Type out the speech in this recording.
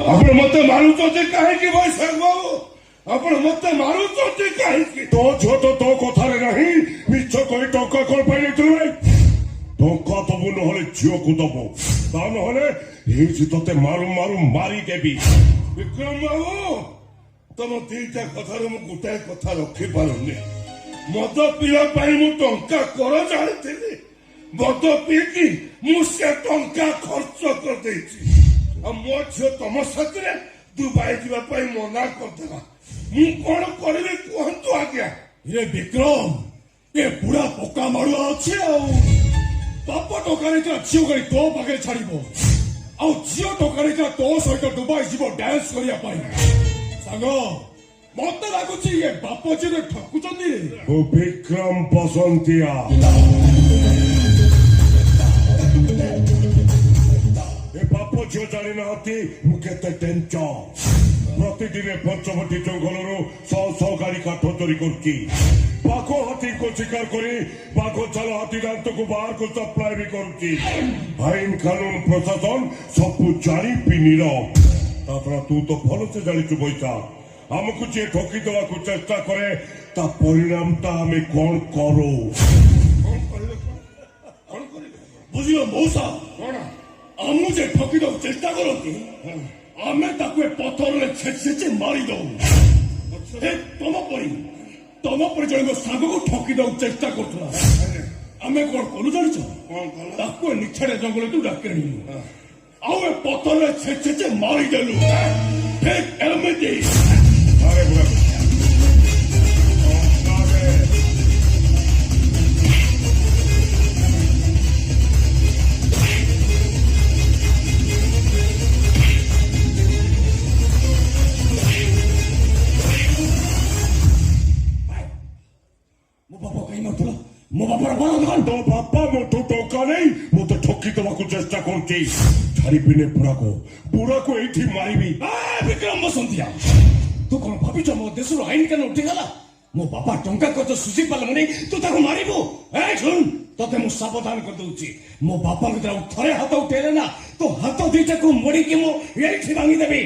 ଆପଣ ମତେ ମାରୁଛନ୍ତି କାହିଁକି ବୈଶାଖ ବାବୁ? ଆପଣ ମତେ ମାରୁଛନ୍ତି କାହିଁକି? ତୋ ଝିଅ ତ ତୋ କଥାରେ ନାହିଁ, ମିଛ କହି ଟଙ୍କା କଣ ପାଇଁ ନେଇଥିଲୁ ଭାଇ? ଟଙ୍କା ଦବୁ ନହେଲେ ଝିଅକୁ ଦବୁ, ତା ନହେଲେ ହେଇଛି ତତେ ମାରୁ ମାରୁ ମାରିଦେବି। ବିକ୍ରମ ବାବୁ, ତମ ଦିଟା କଥାରେ ମୁଁ ଗୋଟାଏ କଥା ରଖିପାରୁନି। ମଦ ପିଇବା ପାଇଁ ମୁଁ ଟଙ୍କା କର ଜାଣିଥିଲି, ମଦ ପିଇକି ମୁଁ ସେ ଟଙ୍କା ଖର୍ଚ୍ଚ କରିଦେଇଛି। ଆଉ ମୋ ଝିଅ ତମ ସାଥିରେ ଦୁବାଇ ଯିବା ପାଇଁ ମନା କରିଦେଲା। ମୁଁ କଣ କରିବି କୁହନ୍ତୁ ଆଜ୍ଞା? ଏ ବିକ୍ରମ, ଏ ବୁଢା ପକ୍କା ମାରୁଆ ଅଛି ଆଉ। ବାପ ଟଙ୍କା ନେଇଥିଲା ଝିଅ କରି ତୋ ପାଖରେ ଛାଡିବ, ଆଉ ଝିଅ ଟଙ୍କା ନେଇଥିଲା ତୋ ସହିତ ଦୁବାଇ ଯିବ ଡ୍ୟାନ୍ସ କରିବା ପାଇଁ। ସାଙ୍ଗ, ମତେ ଲାଗୁଛି ଏ ବାପ ଝିଅରେ ଠକୁଛନ୍ତି। ଓ ବିକ୍ରମ ବସନ୍ତିଆ, ଏ ବାପ ଝିଅ ଜାଣିନାହାନ୍ତି ମୁଁ କେତେ ଡେଞ୍ଜର। ପ୍ରତିଦିନ ପଞ୍ଚବଟୀ ଜଙ୍ଗଲରୁ ଶହ ଶହ ଗାଡି କାଠ ଚୋରି କରୁଛି। ବାଘ ହାତୀକୁ ଶିକାର କରି ବାଘ ଚାଲ ହାତୀ ଦାନ୍ତକୁ ବାହାରକୁ ସପ୍ଲାଏ ବି କରୁଛି। ଆଇନ କାନୁନ ପ୍ରଶାସନ ସବୁ ଜାଣି ପିନିର। ତାଛଡା ତୁ ତ ଭଲସେ ଜାଣିଛୁ ବୈଶାଖ, ଆମକୁ ଯିଏ ଠକି ଦେବାକୁ ଚେଷ୍ଟା କରେ ତା ପରିଣାମଟା ଆମେ କଣ କରୁ। ବୁଝିଲ ମଉସା, କଣ ଆମକୁ ଯେ ଠକି ଦେବାକୁ ଚେଷ୍ଟା କରନ୍ତି, ଆମେ ତାକୁ ଏ ପଥରରେ ଛେଚି ମାରି ଦଉ। ତମ ପରି ଜଣେ ମୋ ସାଙ୍ଗକୁ ଠକି ଦେବାକୁ ଚେଷ୍ଟା କରୁଥିଲା। ଆମେ କଣ କଲୁ ଜାଣିଛ? ତାକୁ ଏ ନିଛାଡିଆ ଜଙ୍ଗଲକୁ ଡାକି ଆଣିଲୁ, ଆଉ ଏ ପଥରରେ ଛେଚି ମାରିଦେଲୁ। ଠିକ ଏମିତି। ଆରେ ବୁଢା ମୋ ବାପାର ବଡ ଦୋକାନ। ତୋ ବାପା ମୋଠୁ ଟଙ୍କା ନେଇ ମତେ ଠକି ଦେବାକୁ ଚେଷ୍ଟା କରୁଛି। ଛାଡ଼ିବିନି ବୁଢାକୁ ଏଇଠି ମାରିବି। ବିକ୍ରମ ବସନ୍ତିଆ, ତୁ କଣ ଭାବିଛ ମୋ ଦେଶରୁ ଆଇନ କାନୁନ ଉଠିଗଲା? ମୋ ବାପା ଟଙ୍କା ଖର୍ଚ୍ଚ ସୁଝି ପାରିଲା ମାନେ ତୁ ତାକୁ ମାରିବୁ? ଶୁଣ, ତତେ ମୁଁ ସାବଧାନ କରିଦଉଛି, ମୋ ବାପାଙ୍କ ଥରେ ହାତ ଉଠେଇଲେ ନା, ତୋ ହାତ ଦିଟାକୁ ମୋଡିକି ମୁଁ ଏଇଠି ଭାଙ୍ଗିଦେବି।